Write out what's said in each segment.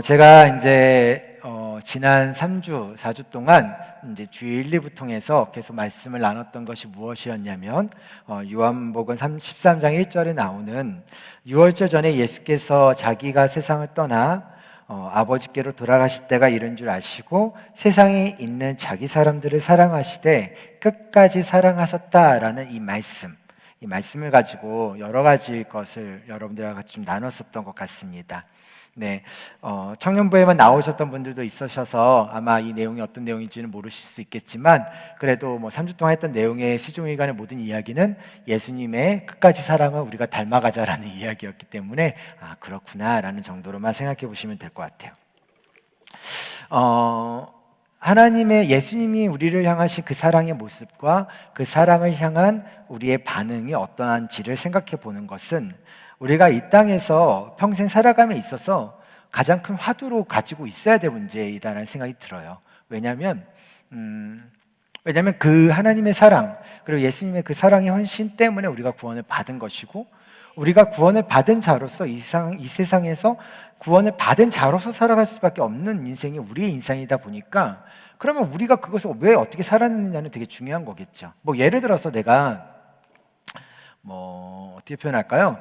제가 이제 지난 3주, 4주 동안 이제 주일 1, 2부 통해서 계속 말씀을 나눴던 것이 무엇이었냐면 요한복음 13장 1절에 나오는 유월절 전에 예수께서 자기가 세상을 떠나 아버지께로 돌아가실 때가 이른 줄 아시고 세상에 있는 자기 사람들을 사랑하시되 끝까지 사랑하셨다라는 이 말씀을 가지고 여러 가지 것을 여러분들과 같이 좀 나눴었던 것 같습니다. 네, 청년부에만 나오셨던 분들도 있으셔서 아마 이 내용이 어떤 내용인지는 모르실 수 있겠지만 그래도 3주 동안 했던 내용의 시종일관의 모든 이야기는 예수님의 끝까지 사랑을 우리가 닮아가자라는 이야기였기 때문에 그렇구나라는 정도로만 생각해 보시면 될 것 같아요. 하나님의 예수님이 우리를 향하신 그 사랑의 모습과 그 사랑을 향한 우리의 반응이 어떠한지를 생각해 보는 것은 우리가 이 땅에서 평생 살아감에 있어서 가장 큰 화두로 가지고 있어야 될 문제이다라는 생각이 들어요. 왜냐하면 그 하나님의 사랑 그리고 예수님의 그 사랑의 헌신 때문에 우리가 구원을 받은 것이고 우리가 구원을 받은 자로서 이 세상에서 구원을 받은 자로서 살아갈 수밖에 없는 인생이 우리의 인생이다 보니까 그러면 우리가 그것을 왜 어떻게 살아내느냐는 되게 중요한 거겠죠. 예를 들어서 내가 어떻게 표현할까요?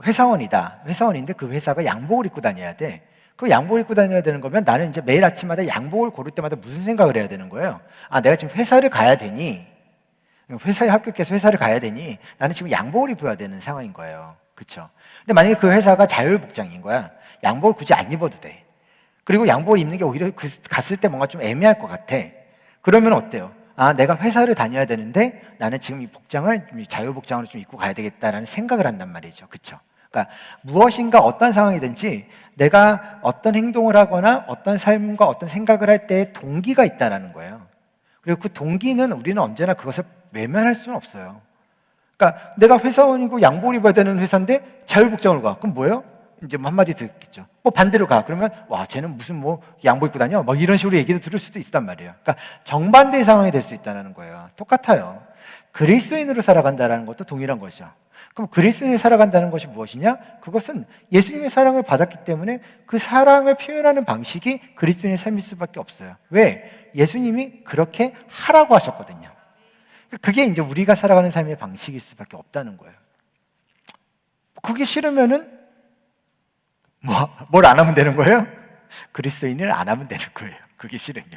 회사원이다. 회사원인데 그 회사가 양복을 입고 다녀야 돼. 그 양복을 입고 다녀야 되는 거면 나는 이제 매일 아침마다 양복을 고를 때마다 무슨 생각을 해야 되는 거예요? 내가 지금 회사를 가야 되니, 회사에 합격해서 회사를 가야 되니, 나는 지금 양복을 입어야 되는 상황인 거예요. 그렇죠? 근데 만약에 그 회사가 자율복장인 거야. 양복을 굳이 안 입어도 돼. 그리고 양복을 입는 게 오히려 갔을 때 뭔가 좀 애매할 것 같아. 그러면 어때요? 내가 회사를 다녀야 되는데 나는 지금 이 복장을 자유복장으로 좀 입고 가야 되겠다라는 생각을 한단 말이죠. 그렇죠? 그러니까 무엇인가 어떤 상황이든지 내가 어떤 행동을 하거나 어떤 삶과 어떤 생각을 할 때의 동기가 있다는 거예요. 그리고 그 동기는 우리는 언제나 그것을 외면할 수는 없어요. 그러니까 내가 회사원이고 양복을 입어야 되는 회사인데 자유복장으로 가. 그럼 뭐예요? 이제 한마디 듣겠죠. 반대로 가. 그러면 쟤는 무슨 양복 입고 다녀? 이런 식으로 얘기도 들을 수도 있단 말이에요. 그러니까 정반대의 상황이 될 수 있다는 거예요. 똑같아요. 그리스도인으로 살아간다는 것도 동일한 것이죠. 그럼 그리스도인으로 살아간다는 것이 무엇이냐? 그것은 예수님의 사랑을 받았기 때문에 그 사랑을 표현하는 방식이 그리스도인의 삶일 수밖에 없어요. 왜? 예수님이 그렇게 하라고 하셨거든요. 그게 이제 우리가 살아가는 삶의 방식일 수밖에 없다는 거예요. 그게 싫으면은 뭘 안 하면 되는 거예요? 그리스도인을 안 하면 되는 거예요. 그게 싫으면.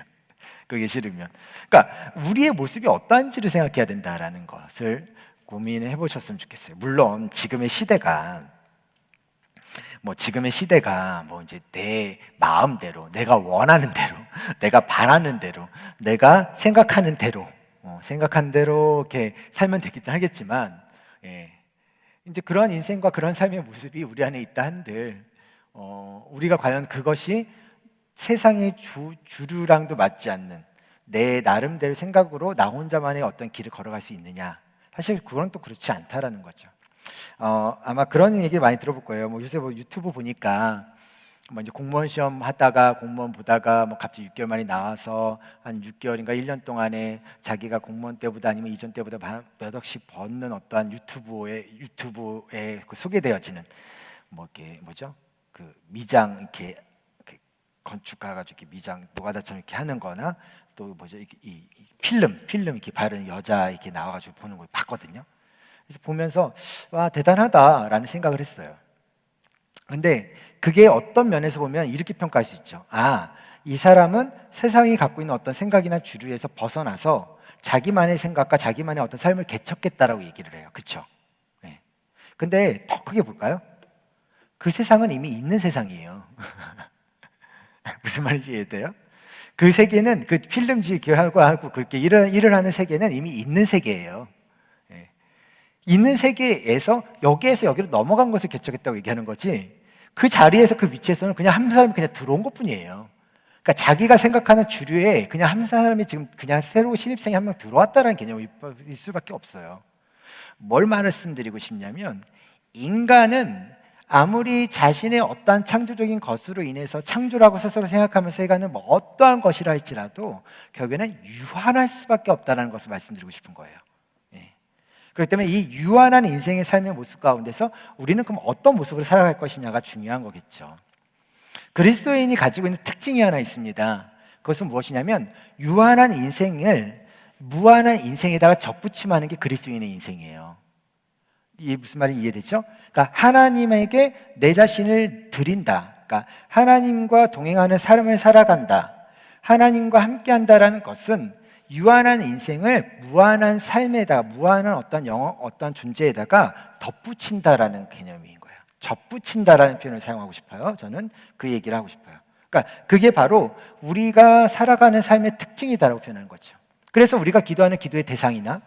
그러니까 우리의 모습이 어떠한지를 생각해야 된다라는 것을 고민해 보셨으면 좋겠어요. 물론 지금의 시대가 이제 내 마음대로, 내가 원하는 대로, 내가 바라는 대로, 내가 생각하는 대로 이렇게 살면 되긴 하겠지만, 이제 그런 인생과 그런 삶의 모습이 우리 안에 있다 한들, 우리가 과연 그것이 세상의 주류랑도 맞지 않는 내 나름대로 생각으로 나 혼자만의 어떤 길을 걸어갈 수 있느냐? 사실 그건 또 그렇지 않다라는 거죠. 아마 그런 얘기 많이 들어볼 거예요. 요새 유튜브 보니까 이제 공무원 시험 하다가 공무원 보다가 갑자기 6개월 만에 나와서 한 6개월인가 1년 동안에 자기가 공무원 때보다 아니면 이전 때보다 몇 억씩 버는 어떠한 유튜브에 소개되어지는 이게 뭐죠? 그 미장 이렇게 건축 가가지고 미장 노가다처럼 이렇게 하는 거나 또 이 필름 이렇게 바르는 여자 이렇게 나와가지고 보는 걸 봤거든요. 그래서 보면서 대단하다라는 생각을 했어요. 근데 그게 어떤 면에서 보면 이렇게 평가할 수 있죠. 이 사람은 세상이 갖고 있는 어떤 생각이나 주류에서 벗어나서 자기만의 생각과 자기만의 어떤 삶을 개척했다라고 얘기를 해요. 그렇죠? 네. 근데 더 크게 볼까요? 그 세상은 이미 있는 세상이에요. 무슨 말인지 이해돼요? 그 세계는 그 필름지 하고 그렇게 일을 하는 세계는 이미 있는 세계예요. 있는 세계에서 여기에서 여기로 넘어간 것을 개척했다고 얘기하는 거지. 그 자리에서 그 위치에서는 그냥 한 사람이 그냥 들어온 것뿐이에요. 그러니까 자기가 생각하는 주류에 그냥 한 사람이 지금 그냥 새로 신입생이 한 명 들어왔다는 개념일 수밖에 없어요. 뭘 말씀드리고 싶냐면 인간은 아무리 자신의 어떠한 창조적인 것으로 인해서 창조라고 스스로 생각하면서 해가는 어떠한 것이라 할지라도 결국에는 유한할 수밖에 없다는 것을 말씀드리고 싶은 거예요. 그렇기 때문에 이 유한한 인생의 삶의 모습 가운데서 우리는 그럼 어떤 모습으로 살아갈 것이냐가 중요한 거겠죠. 그리스도인이 가지고 있는 특징이 하나 있습니다. 그것은 무엇이냐면 유한한 인생을 무한한 인생에다가 접붙임하는 게 그리스도인의 인생이에요. 이게 무슨 말인지 이해되죠? 그러니까 하나님에게 내 자신을 드린다. 그러니까 하나님과 동행하는 삶을 살아간다. 하나님과 함께한다라는 것은 유한한 인생을 무한한 삶에다, 무한한 어떤 존재에다가 덧붙인다라는 개념인 거예요. 접붙인다라는 표현을 사용하고 싶어요. 저는 그 얘기를 하고 싶어요. 그러니까 그게 바로 우리가 살아가는 삶의 특징이다라고 표현하는 거죠. 그래서 우리가 기도하는 기도의 대상이나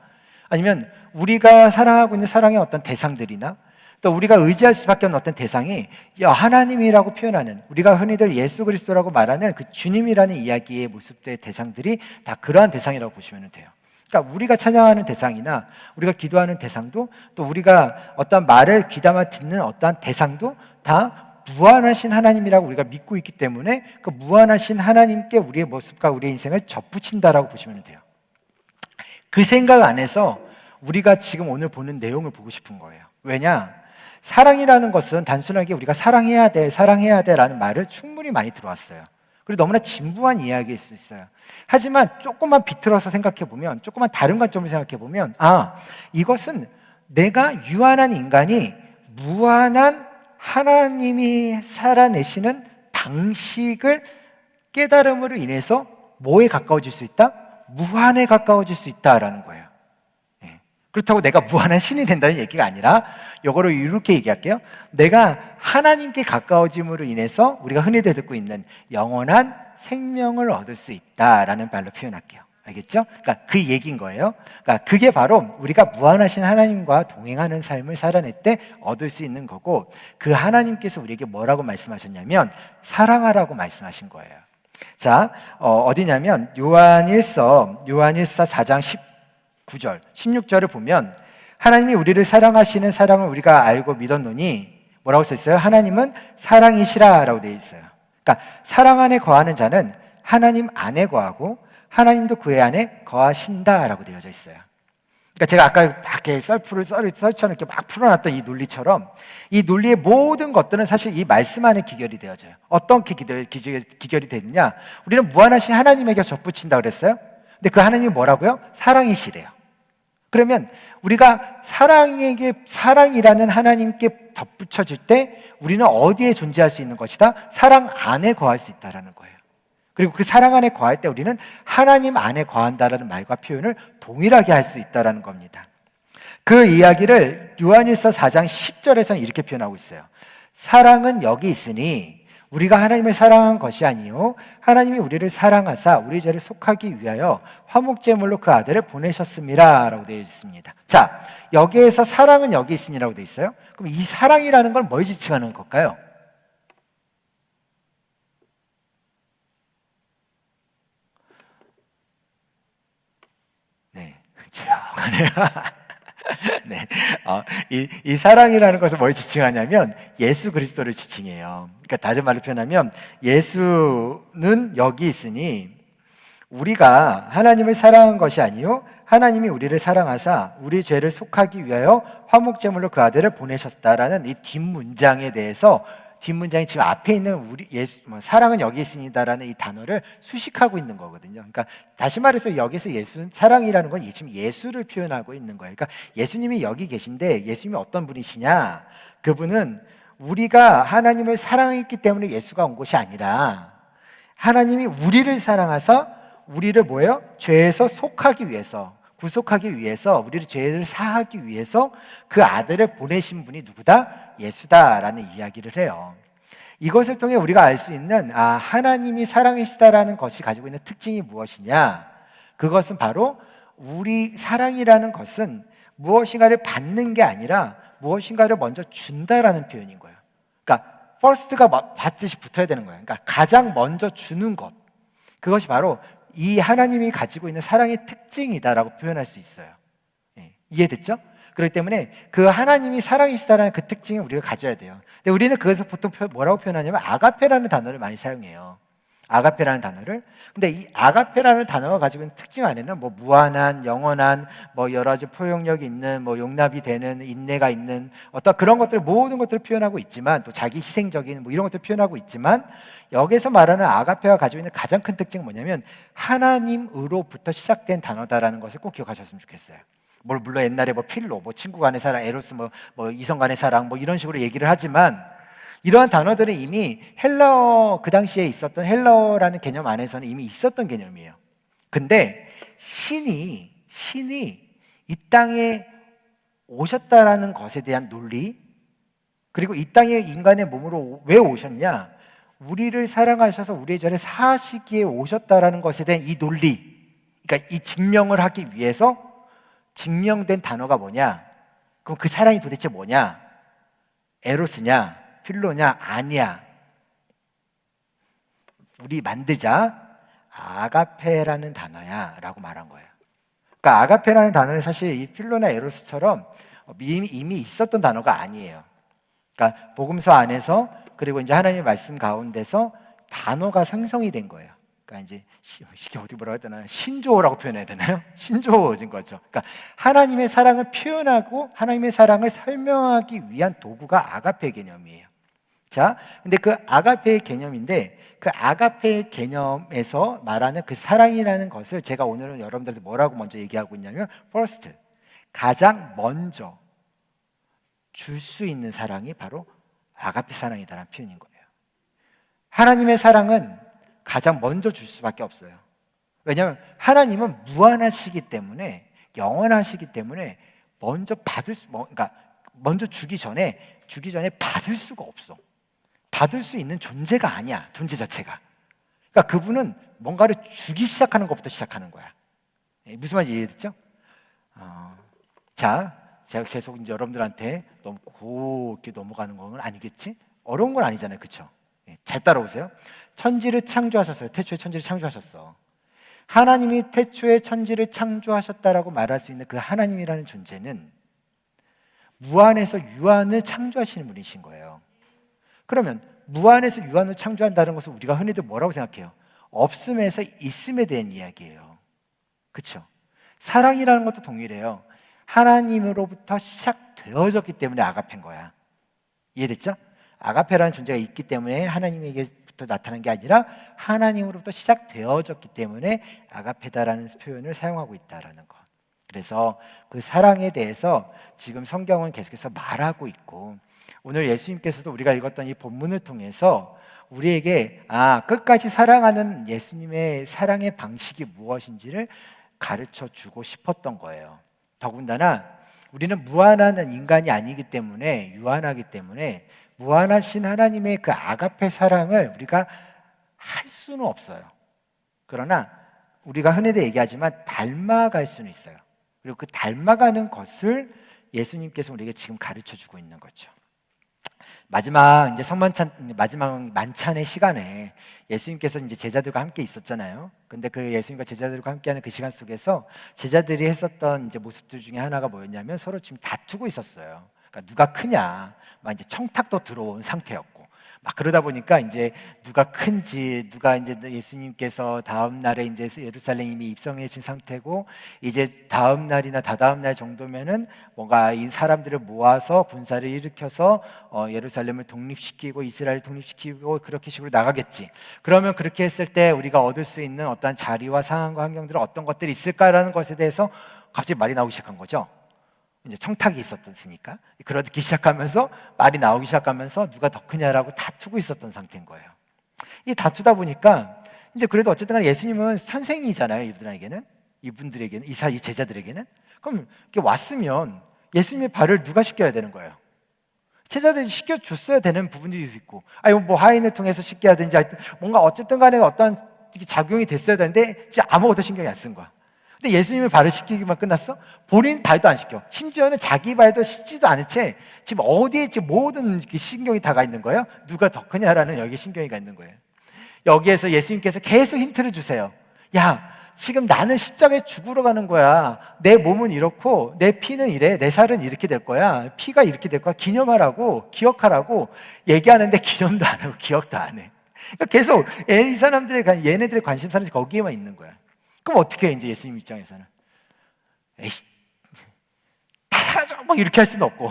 아니면 우리가 사랑하고 있는 사랑의 어떤 대상들이나 또 우리가 의지할 수밖에 없는 어떤 대상이 하나님이라고 표현하는, 우리가 흔히들 예수 그리스도라고 말하는 그 주님이라는 이야기의 모습들의 대상들이 다 그러한 대상이라고 보시면 돼요. 그러니까 우리가 찬양하는 대상이나 우리가 기도하는 대상도 또 우리가 어떤 말을 귀담아 듣는 어떠한 대상도 다 무한하신 하나님이라고 우리가 믿고 있기 때문에 그 무한하신 하나님께 우리의 모습과 우리의 인생을 접붙인다라고 보시면 돼요. 그 생각 안에서 우리가 지금 오늘 보는 내용을 보고 싶은 거예요. 왜냐? 사랑이라는 것은 단순하게 우리가 사랑해야 돼, 사랑해야 돼 라는 말을 충분히 많이 들어왔어요. 그리고 너무나 진부한 이야기일 수 있어요. 하지만 조금만 비틀어서 생각해보면, 조금만 다른 관점을 생각해보면, 이것은 내가 유한한 인간이 무한한 하나님이 살아내시는 방식을 깨달음으로 인해서 뭐에 가까워질 수 있다? 무한에 가까워질 수 있다라는 거예요. 그렇다고 내가 무한한 신이 된다는 얘기가 아니라 이거를 이렇게 얘기할게요. 내가 하나님께 가까워짐으로 인해서 우리가 흔히들 듣고 있는 영원한 생명을 얻을 수 있다라는 말로 표현할게요. 알겠죠? 그러니까 그 얘기인 거예요. 그러니까 그게 바로 우리가 무한하신 하나님과 동행하는 삶을 살아낼 때 얻을 수 있는 거고, 그 하나님께서 우리에게 뭐라고 말씀하셨냐면 사랑하라고 말씀하신 거예요. 자, 어디냐면 요한일서 4장 19절, 16절을 보면 하나님이 우리를 사랑하시는 사랑을 우리가 알고 믿었노니 뭐라고 써있어요? 하나님은 사랑이시라 라고 되어 있어요. 그러니까 사랑 안에 거하는 자는 하나님 안에 거하고 하나님도 그의 안에 거하신다 라고 되어져 있어요. 그러니까 제가 아까 막 이렇게 썰처럼 이렇게 막 풀어놨던 이 논리처럼 이 논리의 모든 것들은 사실 이 말씀 안에 기결이 되어져요. 어떻게 기결이 되느냐? 우리는 무한하신 하나님에게 접붙인다 그랬어요. 근데 그 하나님이 뭐라고요? 사랑이시래요. 그러면 우리가 사랑이라는 하나님께 덧붙여질 때 우리는 어디에 존재할 수 있는 것이다? 사랑 안에 거할 수 있다는 거예요. 그리고 그 사랑 안에 거할 때 우리는 하나님 안에 거한다라는 말과 표현을 동일하게 할 수 있다는 겁니다. 그 이야기를 요한일서 4장 10절에서는 이렇게 표현하고 있어요. 사랑은 여기 있으니 우리가 하나님을 사랑한 것이 아니요 하나님이 우리를 사랑하사 우리 죄를 속하기 위하여 화목제물로 그 아들을 보내셨음이라 라고 되어 있습니다. 자, 여기에서 사랑은 여기 있으니라고 되어 있어요. 그럼 이 사랑이라는 건 뭘 지칭하는 걸까요? 네, 조용하네요. 네, 이 사랑이라는 것을 뭘 지칭하냐면 예수 그리스도를 지칭해요. 그러니까 다른 말로 표현하면 예수는 여기 있으니 우리가 하나님을 사랑한 것이 아니요 하나님이 우리를 사랑하사 우리 죄를 속하기 위하여 화목제물로 그 아들을 보내셨다라는 이 뒷문장에 대해서, 뒷문장이 지금 앞에 있는 우리 사랑은 여기 있습니다라는 이 단어를 수식하고 있는 거거든요. 그러니까 다시 말해서 여기서 사랑이라는 건 지금 예수를 표현하고 있는 거예요. 그러니까 예수님이 여기 계신데 예수님이 어떤 분이시냐? 그분은 우리가 하나님을 사랑했기 때문에 예수가 온 것이 아니라 하나님이 우리를 사랑하사 우리를 뭐예요? 죄에서 속하기 위해서, 구속하기 위해서, 우리를 죄를 사하기 위해서 그 아들을 보내신 분이 누구다? 예수다라는 이야기를 해요. 이것을 통해 우리가 알 수 있는 하나님이 사랑이시다라는 것이 가지고 있는 특징이 무엇이냐? 그것은 바로 우리 사랑이라는 것은 무엇인가를 받는 게 아니라 무엇인가를 먼저 준다라는 표현인 거예요. 그러니까 first가 받듯이 붙어야 되는 거예요. 그러니까 가장 먼저 주는 것, 그것이 바로 이 하나님이 가지고 있는 사랑의 특징이다라고 표현할 수 있어요. 이해됐죠? 그렇기 때문에 그 하나님이 사랑이시다라는 그 특징을 우리가 가져야 돼요. 근데 우리는 그것을 보통 뭐라고 표현하냐면 아가페라는 단어를 많이 사용해요. 아가페라는 단어를. 근데 이 아가페라는 단어가 가지고 있는 특징 안에는 뭐 무한한, 영원한, 뭐 여러 가지 포용력이 있는, 뭐 용납이 되는, 인내가 있는 어떤 그런 것들, 모든 것들을 표현하고 있지만, 또 자기 희생적인 뭐 이런 것들을 표현하고 있지만, 여기서 말하는 아가페가 가지고 있는 가장 큰 특징은 뭐냐면 하나님으로부터 시작된 단어다라는 것을 꼭 기억하셨으면 좋겠어요. 물론 옛날에 뭐 필로, 뭐 친구 간의 사랑, 에로스, 뭐 이성 간의 사랑, 뭐 이런 식으로 얘기를 하지만, 이러한 단어들은 이미 헬라어, 그 당시에 있었던 헬라어라는 개념 안에서는 이미 있었던 개념이에요. 근데 신이 이 땅에 오셨다라는 것에 대한 논리, 그리고 이 땅에 인간의 몸으로 왜 오셨냐, 우리를 사랑하셔서 우리의 전에 사시기에 오셨다라는 것에 대한 이 논리, 그러니까 이 증명을 하기 위해서 증명된 단어가 뭐냐? 그럼 그 사랑이 도대체 뭐냐? 에로스냐? 필로냐? 아니야. 우리 만들자. 아가페라는 단어야 라고 말한 거예요. 그러니까 아가페라는 단어는 사실 이 필로나 에로스처럼 이미 있었던 단어가 아니에요. 그러니까 복음서 안에서, 그리고 이제 하나님의 말씀 가운데서 단어가 생성이 된 거예요. 그러니까 이제 이게 어디 뭐라고 해야 되나요? 신조어라고 표현해야 되나요? 신조어인 거죠. 그러니까 하나님의 사랑을 표현하고 하나님의 사랑을 설명하기 위한 도구가 아가페 개념이에요. 자, 근데 그 아가페의 개념인데, 그 아가페의 개념에서 말하는 그 사랑이라는 것을 제가 오늘은 여러분들한테 뭐라고 먼저 얘기하고 있냐면, first, 가장 먼저 줄 수 있는 사랑이 바로 아가페 사랑이다라는 표현인 거예요. 하나님의 사랑은 가장 먼저 줄 수밖에 없어요. 왜냐하면 하나님은 무한하시기 때문에, 영원하시기 때문에 먼저 그러니까 먼저 주기 전에 받을 수가 없어. 받을 수 있는 존재가 아니야, 존재 자체가. 그러니까 그분은 뭔가를 주기 시작하는 것부터 시작하는 거야. 무슨 말인지 이해됐죠? 자, 제가 계속 이제 여러분들한테 너무 곱게 넘어가는 건 아니겠지? 어려운 건 아니잖아요, 그렇죠? 잘 따라오세요. 천지를 창조하셨어요. 태초에 천지를 창조하셨어. 하나님이 태초에 천지를 창조하셨다라고 말할 수 있는 그 하나님이라는 존재는 무한에서 유한을 창조하시는 분이신 거예요. 그러면 무한에서 유한을 창조한다는 것을 우리가 흔히들 뭐라고 생각해요? 없음에서 있음에 대한 이야기예요. 그렇죠? 사랑이라는 것도 동일해요. 하나님으로부터 시작되어졌기 때문에 아가페인 거야. 이해됐죠? 아가페라는 존재가 있기 때문에 하나님에게부터 나타난 게 아니라 하나님으로부터 시작되어졌기 때문에 아가페다라는 표현을 사용하고 있다라는 것. 그래서 그 사랑에 대해서 지금 성경은 계속해서 말하고 있고, 오늘 예수님께서도 우리가 읽었던 이 본문을 통해서 우리에게 끝까지 사랑하는 예수님의 사랑의 방식이 무엇인지를 가르쳐 주고 싶었던 거예요. 더군다나 우리는 무한한 인간이 아니기 때문에, 유한하기 때문에 무한하신 하나님의 그 아가페 사랑을 우리가 할 수는 없어요. 그러나 우리가 흔히들 얘기하지만 닮아갈 수는 있어요. 그리고 그 닮아가는 것을 예수님께서 우리에게 지금 가르쳐 주고 있는 거죠. 마지막 만찬의 시간에 예수님께서 이제 제자들과 함께 있었잖아요. 근데 그 예수님과 제자들과 함께하는 그 시간 속에서 제자들이 했었던 이제 모습들 중에 하나가 뭐였냐면 서로 지금 다투고 있었어요. 그러니까 누가 크냐, 막 이제 청탁도 들어온 상태였고, 막 그러다 보니까 이제 누가 큰지, 누가 이제 예수님께서 다음 날에 이제 예루살렘 이미 입성해진 상태고, 이제 다음 날이나 다다음 날 정도면은 뭔가 이 사람들을 모아서 군사를 일으켜서 예루살렘을 독립시키고 이스라엘을 독립시키고 그렇게 식으로 나가겠지. 그러면 그렇게 했을 때 우리가 얻을 수 있는 어떠한 자리와 상황과 환경들은 어떤 것들이 있을까라는 것에 대해서 갑자기 말이 나오기 시작한 거죠. 이제 청탁이 있었으니까 그러기 시작하면서 말이 나오기 시작하면서 누가 더 크냐라고 다투고 있었던 상태인 거예요. 이 다투다 보니까 이제 그래도 어쨌든 간에 예수님은 선생이잖아요. 이분들에게는 이 제자들에게는. 그럼 이렇게 왔으면 예수님의 발을 누가 씻겨야 되는 거예요? 제자들이 씻겨줬어야 되는 부분들이 있고, 뭐 하인을 통해서 씻게 하든지 뭔가 어쨌든 간에 어떤 작용이 됐어야 되는데 진짜 아무것도 신경이 안 쓴 거야. 근데 예수님의 발을 씻기기만 끝났어? 본인 발도 안 씻겨. 심지어는 자기 발도 씻지도 않은 채 지금 어디에 지금 모든 신경이 다 가 있는 거예요? 누가 더 크냐라는 여기 신경이 가 있는 거예요. 여기에서 예수님께서 계속 힌트를 주세요. 야, 지금 나는 십자가에 죽으러 가는 거야. 내 몸은 이렇고 내 피는 이래. 내 살은 이렇게 될 거야. 피가 이렇게 될 거야. 기념하라고, 기억하라고 얘기하는데 기념도 안 하고 기억도 안 해. 그러니까 계속 이 사람들의 얘네들의 관심사는 거기에만 있는 거야. 그럼 어떻게 해? 이제 예수님 입장에서는 에이씨 다 사라져 막 이렇게 할 수도 없고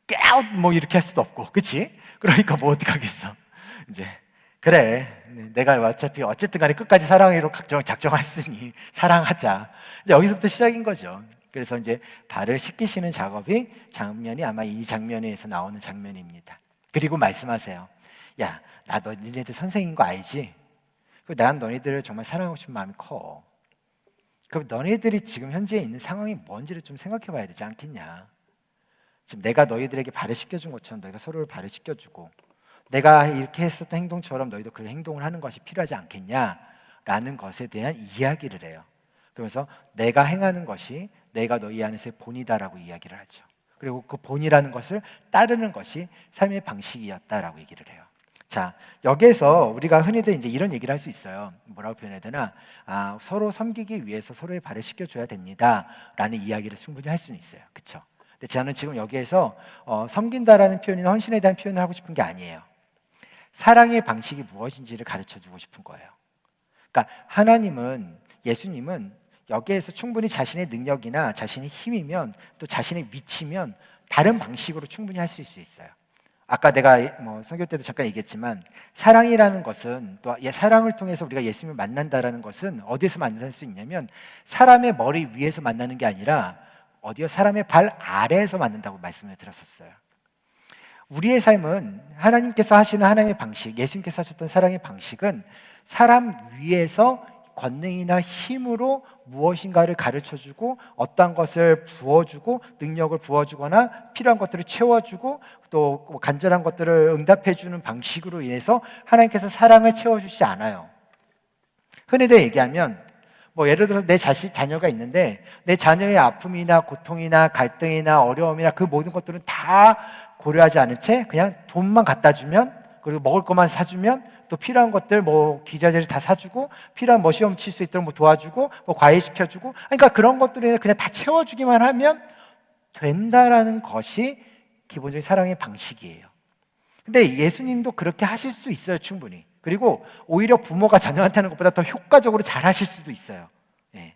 get out 뭐 이렇게 할 수도 없고, 그렇지? 그러니까 뭐 어떻게 하겠어? 이제 그래, 내가 어쨌든 간에 끝까지 사랑하기로 작정했으니 사랑하자. 이제 여기서부터 시작인 거죠. 그래서 이제 발을 씻기시는 작업이 장면이 아마 이 장면에서 나오는 장면입니다. 그리고 말씀하세요. 야, 나 너희들 선생인 거 알지? 난 너희들을 정말 사랑하고 싶은 마음이 커. 그럼 너희들이 지금 현재 있는 상황이 뭔지를 좀 생각해 봐야 되지 않겠냐? 지금 내가 너희들에게 발을 씻겨준 것처럼 너희가 서로를 발을 씻겨주고, 내가 이렇게 했었던 행동처럼 너희도 그런 행동을 하는 것이 필요하지 않겠냐라는 것에 대한 이야기를 해요. 그러면서 내가 행하는 것이 내가 너희 안에서의 본이다라고 이야기를 하죠. 그리고 그 본이라는 것을 따르는 것이 삶의 방식이었다라고 얘기를 해요. 자, 여기에서 우리가 흔히들 이제 이런 얘기를 할 수 있어요. 뭐라고 표현해야 되나? 서로 섬기기 위해서 서로의 발을 씻겨줘야 됩니다라는 이야기를 충분히 할 수는 있어요. 그렇죠? 근데 저는 지금 여기에서 섬긴다라는 표현이나 헌신에 대한 표현을 하고 싶은 게 아니에요. 사랑의 방식이 무엇인지를 가르쳐주고 싶은 거예요. 그러니까 하나님은, 예수님은 여기에서 충분히 자신의 능력이나 자신의 힘이면, 또 자신의 위치면 다른 방식으로 충분히 할 수 있어요. 아까 내가 설교 때도 잠깐 얘기했지만, 사랑이라는 것은, 또 사랑을 통해서 우리가 예수님을 만난다라는 것은 어디에서 만날 수 있냐면 사람의 머리 위에서 만나는 게 아니라 어디요? 사람의 발 아래에서 만난다고 말씀을 드렸었어요. 우리의 삶은 하나님께서 하시는 하나님의 방식, 예수님께서 하셨던 사랑의 방식은 사람 위에서 권능이나 힘으로 무엇인가를 가르쳐주고, 어떠한 것을 부어주고, 능력을 부어주거나 필요한 것들을 채워주고, 또 간절한 것들을 응답해주는 방식으로 인해서 하나님께서 사랑을 채워주시지 않아요. 흔히들 얘기하면 예를 들어서 내 자녀가 있는데 내 자녀의 아픔이나 고통이나 갈등이나 어려움이나 그 모든 것들은 다 고려하지 않은 채 그냥 돈만 갖다 주면, 그리고 먹을 것만 사주면, 또 필요한 것들 기저귀를 다 사주고, 필요한 시험 칠 수 있도록 도와주고, 과외 시켜주고, 그러니까 그런 것들을 그냥 다 채워주기만 하면 된다라는 것이 기본적인 사랑의 방식이에요. 근데 예수님도 그렇게 하실 수 있어요, 충분히. 그리고 오히려 부모가 자녀한테 하는 것보다 더 효과적으로 잘 하실 수도 있어요. 예.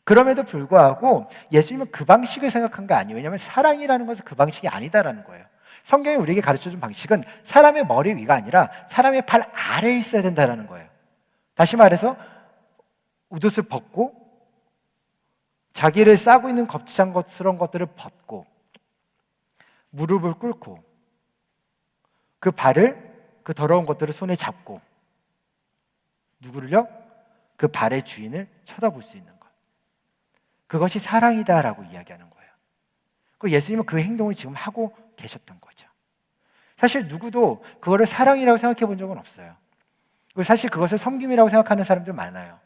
그럼에도 불구하고 예수님은 그 방식을 생각한 게 아니에요. 왜냐하면 사랑이라는 것은 그 방식이 아니다라는 거예요. 성경이 우리에게 가르쳐준 방식은 사람의 머리 위가 아니라 사람의 발 아래에 있어야 된다는 거예요. 다시 말해서 웃옷을 벗고, 자기를 싸고 있는 거추장스러운 것들을 벗고, 무릎을 꿇고, 그 발을, 그 더러운 것들을 손에 잡고, 누구를요? 그 발의 주인을 쳐다볼 수 있는 것. 그것이 사랑이다라고 이야기하는 거예요. 예수님은 그 행동을 지금 하고 계셨던 거죠. 사실 누구도 그거를 사랑이라고 생각해 본 적은 없어요. 그리고 사실 그것을 섬김이라고 생각하는 사람들 많아요.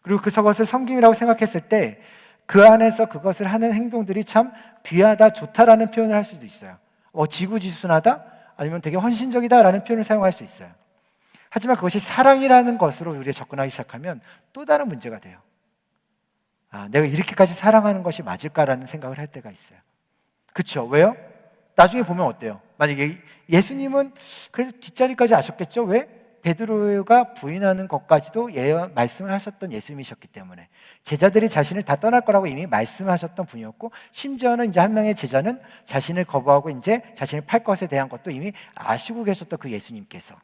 그리고 그것을 섬김이라고 생각했을 때 그 안에서 그것을 하는 행동들이 참 귀하다, 좋다라는 표현을 할 수도 있어요. 지구지순하다, 아니면 되게 헌신적이다라는 표현을 사용할 수 있어요. 하지만 그것이 사랑이라는 것으로 우리가 접근하기 시작하면 또 다른 문제가 돼요. 내가 이렇게까지 사랑하는 것이 맞을까라는 생각을 할 때가 있어요. 그렇죠? 왜요? 나중에 보면 어때요? 만약에 예수님은 그래도 뒷자리까지 아셨겠죠? 왜? 베드로가 부인하는 것까지도 말씀을 하셨던 예수님이셨기 때문에, 제자들이 자신을 다 떠날 거라고 이미 말씀하셨던 분이었고, 심지어는 이제 한 명의 제자는 자신을 거부하고 이제 자신을 팔 것에 대한 것도 이미 아시고 계셨던 그 예수님께서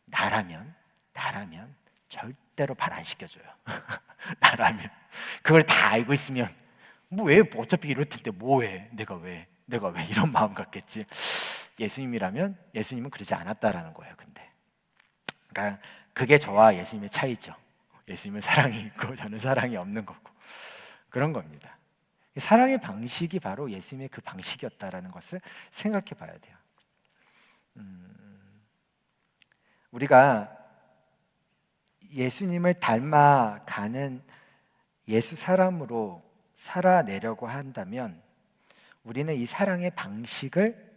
나라면 절대로 발 안 씻겨줘요. 나라면 그걸 다 알고 있으면 왜 어차피 이럴 텐데 뭐해, 내가 왜 이런 마음 같겠지. 예수님이라면 예수님은 그러지 않았다라는 거예요. 근데 그러니까 그게 저와 예수님의 차이죠. 예수님은 사랑이 있고 저는 사랑이 없는 거고, 그런 겁니다. 사랑의 방식이 바로 예수님의 그 방식이었다라는 것을 생각해 봐야 돼요. 우리가 예수님을 닮아가는 예수 사람으로 살아내려고 한다면 우리는 이 사랑의 방식을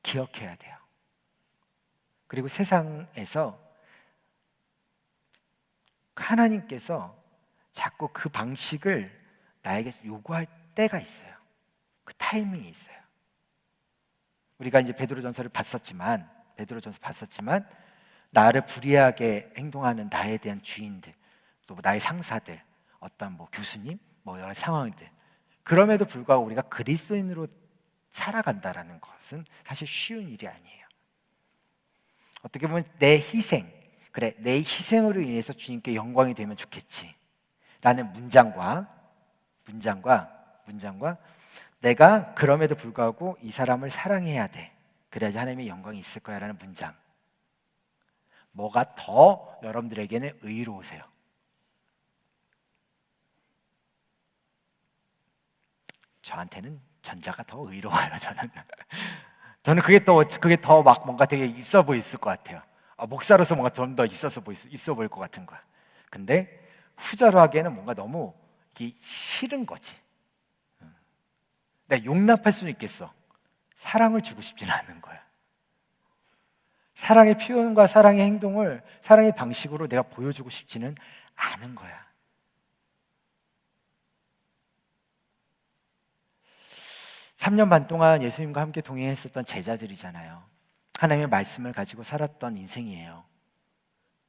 기억해야 돼요. 그리고 세상에서 하나님께서 자꾸 그 방식을 나에게 요구할 때가 있어요. 그 타이밍이 있어요. 우리가 이제 베드로전서 봤었지만 나를 불의하게 행동하는 나에 대한 주인들, 또 나의 상사들, 어떤 뭐 교수님, 뭐 여러 상황들, 그럼에도 불구하고 우리가 그리스도인으로 살아간다라는 것은 사실 쉬운 일이 아니에요. 어떻게 보면 내 희생으로 인해서 주님께 영광이 되면 좋겠지 라는 문장과 내가 그럼에도 불구하고 이 사람을 사랑해야 돼, 그래야지 하나님의 영광이 있을 거야 라는 문장, 뭐가 더 여러분들에게는 의로우세요? 저한테는 전자가 더 의로워요. 저는 그게 더 막 뭔가 되게 있어 보일 것 같아요. 목사로서 뭔가 좀 더 있어 보일 것 같은 거야. 근데 후자로 하기에는 뭔가 너무 이게 싫은 거지. 내가 용납할 수는 있겠어. 사랑을 주고 싶지는 않은 거야. 사랑의 표현과 사랑의 행동을 사랑의 방식으로 내가 보여주고 싶지는 않은 거야. 3년 반 동안 예수님과 함께 동행했었던 제자들이잖아요. 하나님의 말씀을 가지고 살았던 인생이에요.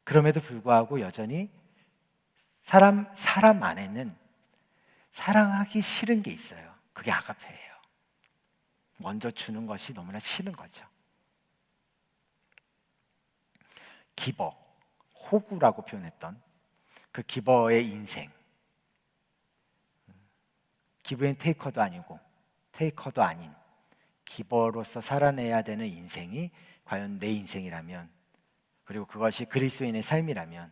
그럼에도 불구하고 여전히 사람 안에는 사랑하기 싫은 게 있어요. 그게 아가페예요. 먼저 주는 것이 너무나 싫은 거죠. 기버, 호구라고 표현했던 그 기버의 인생. 기브앤 테이커도 아니고 테이커도 아닌 기버로서 살아내야 되는 인생이 과연 내 인생이라면, 그리고 그것이 그리스도인의 삶이라면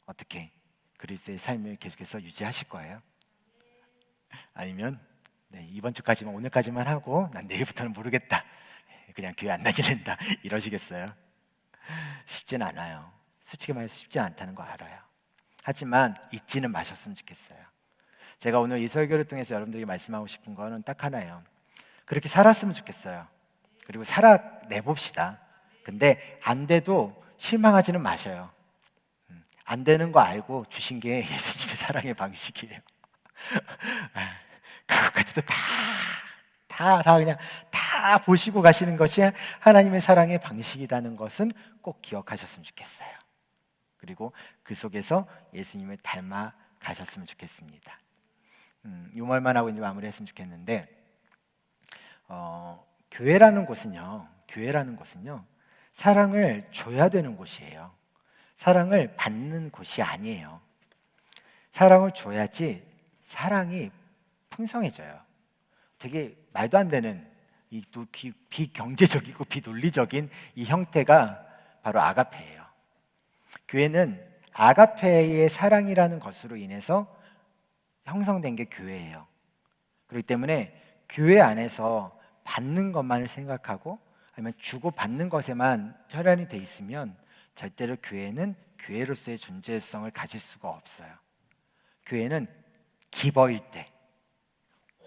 어떻게 그리스도의 삶을 계속해서 유지하실 거예요? 아니면 이번 주까지만, 오늘까지만 하고 난 내일부터는 모르겠다, 그냥 교회 안 다니게 된다, 이러시겠어요? 쉽진 않아요. 솔직히 말해서 쉽지 않다는 거 알아요. 하지만 잊지는 마셨으면 좋겠어요. 제가 오늘 이 설교를 통해서 여러분들에게 말씀하고 싶은 거는 딱 하나예요. 그렇게 살았으면 좋겠어요. 그리고 살아내봅시다. 근데 안 돼도 실망하지는 마셔요. 안 되는 거 알고 주신 게 예수님의 사랑의 방식이에요. 그것까지도 그냥 다 보시고 가시는 것이 하나님의 사랑의 방식이라는 것은 꼭 기억하셨으면 좋겠어요. 그리고 그 속에서 예수님을 닮아 가셨으면 좋겠습니다. 이 말만 하고 이제 마무리했으면 좋겠는데, 교회라는 곳은요 사랑을 줘야 되는 곳이에요. 사랑을 받는 곳이 아니에요. 사랑을 줘야지 사랑이 풍성해져요. 되게 말도 안 되는 이 또 비경제적이고 비논리적인 이 형태가 바로 아가페예요. 교회는 아가페의 사랑이라는 것으로 인해서 형성된 게 교회예요. 그렇기 때문에 교회 안에서 받는 것만을 생각하고 아니면 주고 받는 것에만 혈안이 돼 있으면 절대로 교회는 교회로서의 존재성을 가질 수가 없어요. 교회는 기버일 때,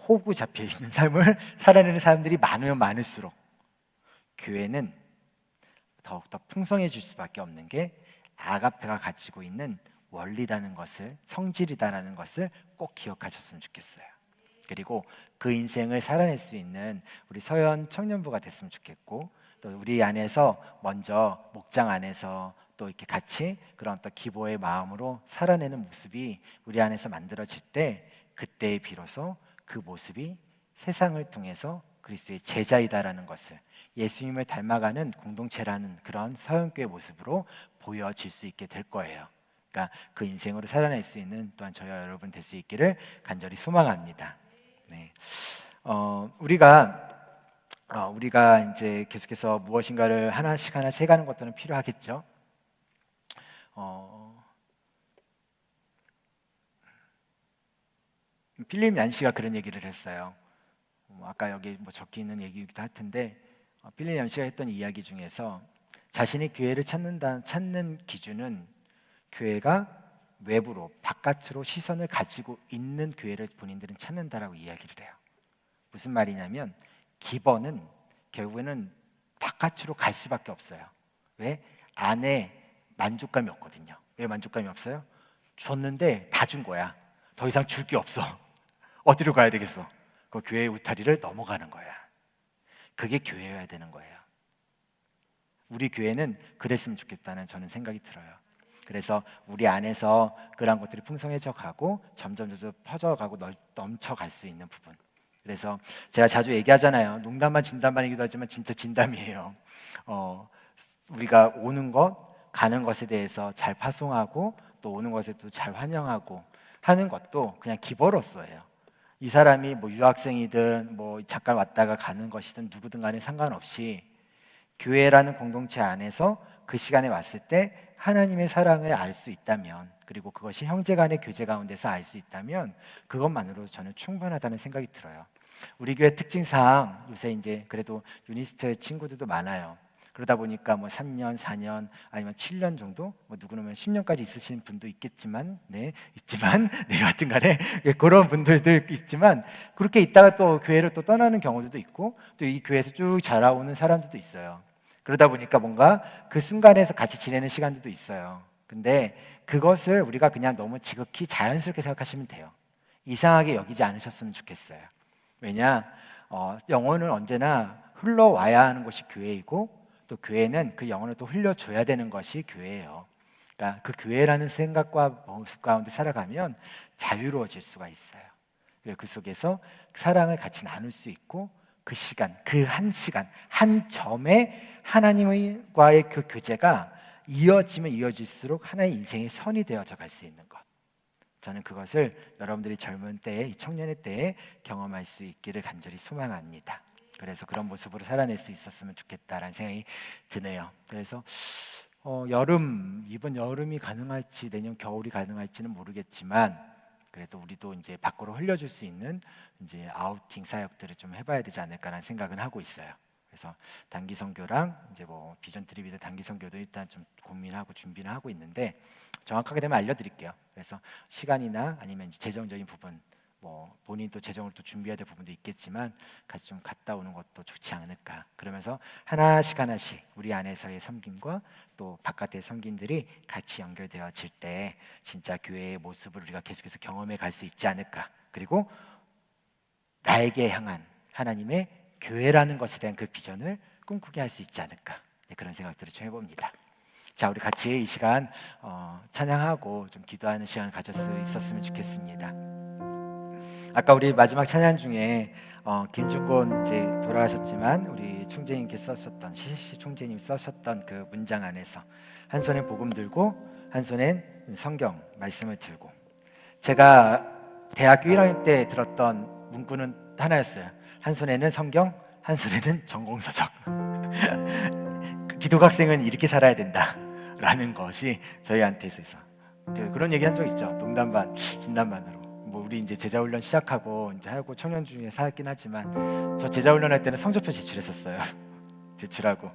호구 잡혀 있는 삶을 살아내는 사람들이 많으면 많을수록 교회는 더욱더 풍성해질 수밖에 없는 게 아가페가 가지고 있는 원리라는 것을, 성질이다라는 것을 꼭 기억하셨으면 좋겠어요. 그리고 그 인생을 살아낼 수 있는 우리 서현 청년부가 됐으면 좋겠고, 또 우리 안에서 먼저 목장 안에서 또 이렇게 같이 그런 어떤 기도의 마음으로 살아내는 모습이 우리 안에서 만들어질 때, 그때 비로소 그 모습이 세상을 통해서 그리스도의 제자이다라는 것을, 예수님을 닮아가는 공동체라는 그런 서현교회 모습으로 보여질 수 있게 될 거예요. 그러니까 그 인생으로 살아낼 수 있는 또한 저와 여러분 될 수 있기를 간절히 소망합니다. 네. 우리가 이제 계속해서 무엇인가를 하나씩 해가는 것들은 필요하겠죠. 필립 얀시가 그런 얘기를 했어요. 아까 여기 적혀 있는 얘기이기도 할 텐데, 필립 얀시가 했던 이야기 중에서 자신이 교회를 찾는 기준은 교회가 외부로, 바깥으로 시선을 가지고 있는 교회를 본인들은 찾는다라고 이야기를 해요. 무슨 말이냐면 기버는 결국에는 바깥으로 갈 수밖에 없어요. 왜? 안에 만족감이 없거든요. 왜 만족감이 없어요? 줬는데 다 준 거야. 더 이상 줄 게 없어. 어디로 가야 되겠어? 그 교회의 울타리를 넘어가는 거야. 그게 교회여야 되는 거예요. 우리 교회는 그랬으면 좋겠다는 저는 생각이 들어요. 그래서 우리 안에서 그런 것들이 풍성해져 가고 점점 퍼져가고 넘쳐갈 수 있는 부분. 그래서 제가 자주 얘기하잖아요. 농담만 진담반이기도 하지만 진짜 진담이에요. 우리가 오는 것, 가는 것에 대해서 잘 파송하고 또 오는 것에 또 잘 환영하고 하는 것도 그냥 기버로서예요. 이 사람이 뭐 유학생이든 뭐 잠깐 왔다가 가는 것이든 누구든 간에 상관없이 교회라는 공동체 안에서 그 시간에 왔을 때 하나님의 사랑을 알 수 있다면, 그리고 그것이 형제 간의 교제 가운데서 알 수 있다면 그것만으로도 저는 충분하다는 생각이 들어요. 우리 교회 특징상 요새 이제 그래도 유니스트 친구들도 많아요. 그러다 보니까 뭐 3년, 4년 아니면 7년 정도, 뭐 누구는 10년까지 있으신 분도 있겠지만, 있지만 여하튼 간에 그런 분들도 있지만 그렇게 있다가 또 교회를 또 떠나는 경우들도 있고 또 이 교회에서 쭉 자라오는 사람들도 있어요. 그러다 보니까 뭔가 그 순간에서 같이 지내는 시간들도 있어요. 근데 그것을 우리가 그냥 너무 지극히 자연스럽게 생각하시면 돼요. 이상하게 여기지 않으셨으면 좋겠어요. 왜냐? 영혼은 언제나 흘러와야 하는 곳이 교회이고 또 교회는 그 영혼을 또 흘려줘야 되는 것이 교회예요. 그러니까 그 교회라는 생각과 모습 가운데 살아가면 자유로워질 수가 있어요. 그리고 그 속에서 사랑을 같이 나눌 수 있고 그 시간, 그 한 시간, 한 점에 하나님과의 그 교제가 이어지면 이어질수록 하나의 인생의 선이 되어져 갈 수 있는 것. 저는 그것을 여러분들이 젊은 때에, 이 청년의 때에 경험할 수 있기를 간절히 소망합니다. 그래서 그런 모습으로 살아낼 수 있었으면 좋겠다라는 생각이 드네요. 그래서 이번 여름이 가능할지 내년 겨울이 가능할지는 모르겠지만 그래도 우리도 이제 밖으로 흘려줄 수 있는 이제 아우팅 사역들을 좀 해봐야 되지 않을까라는 생각은 하고 있어요. 그래서 단기 선교랑 이제 뭐 비전 트립이든 단기 선교도 일단 좀 고민하고 준비를 하고 있는데 정확하게 되면 알려드릴게요. 그래서 시간이나 아니면 이제 재정적인 부분, 뭐 본인 또 재정을 또 준비해야 될 부분도 있겠지만 같이 좀 갔다 오는 것도 좋지 않을까. 그러면서 하나씩 우리 안에서의 섬김과 또 바깥의 섬김들이 같이 연결되어질 때 진짜 교회의 모습을 우리가 계속해서 경험해 갈 수 있지 않을까. 그리고 나에게 향한 하나님의 교회라는 것에 대한 그 비전을 꿈꾸게 할 수 있지 않을까. 그런 생각들을 좀 해봅니다. 자, 우리 같이 이 시간 찬양하고 좀 기도하는 시간 가질 수 있었으면 좋겠습니다. 아까 우리 마지막 찬양 중에 김준곤 이제 돌아가셨지만 우리 총재님께 썼었던 CCC 총재님 썼었던 그 문장 안에서 한 손엔 복음 들고 한 손엔 성경 말씀을 들고, 제가 대학교 1학년 때 들었던 문구는 하나였어요. 한 손에는 성경, 한 손에는 전공서적. 기독학생은 이렇게 살아야 된다라는 것이 저희한테 있어서 그런 얘기 한 적 있죠. 농담반, 진담반으로. 뭐 우리 이제 제자훈련 시작하고 이제 하고 청년 중에 사였긴 하지만 저 제자훈련 할 때는 성적표 제출했었어요. 제출하고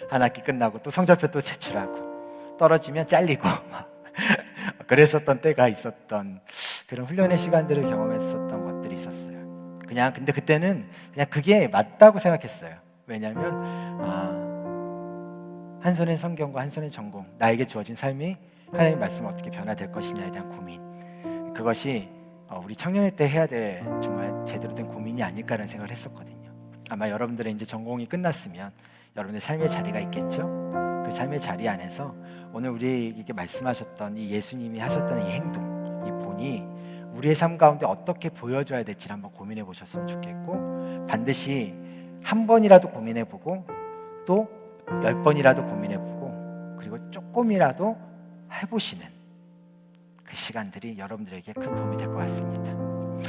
한 학기 끝나고 또 성적표 또 제출하고 떨어지면 잘리고 그랬었던 때가 있었던 그런 훈련의 시간들을 경험했었던 것들이 있었어요. 근데 그때는 그냥 그게 맞다고 생각했어요. 왜냐하면 한 손엔 성경과 한 손엔 전공, 나에게 주어진 삶이 하나님의 말씀을 어떻게 변화될 것이냐에 대한 고민, 그것이 우리 청년의 때 해야 될 정말 제대로 된 고민이 아닐까라는 생각을 했었거든요. 아마 여러분들의 이제 전공이 끝났으면 여러분의 삶의 자리가 있겠죠. 그 삶의 자리 안에서 오늘 우리에게 말씀하셨던 이 예수님이 하셨던 이 행동, 이 본이 우리의 삶 가운데 어떻게 보여줘야 될지를 한번 고민해 보셨으면 좋겠고, 반드시 한 번이라도 고민해 보고 또 10번이라도 고민해 보고 그리고 조금이라도 해보시는 그 시간들이 여러분들에게 큰 도움이 될 것 같습니다.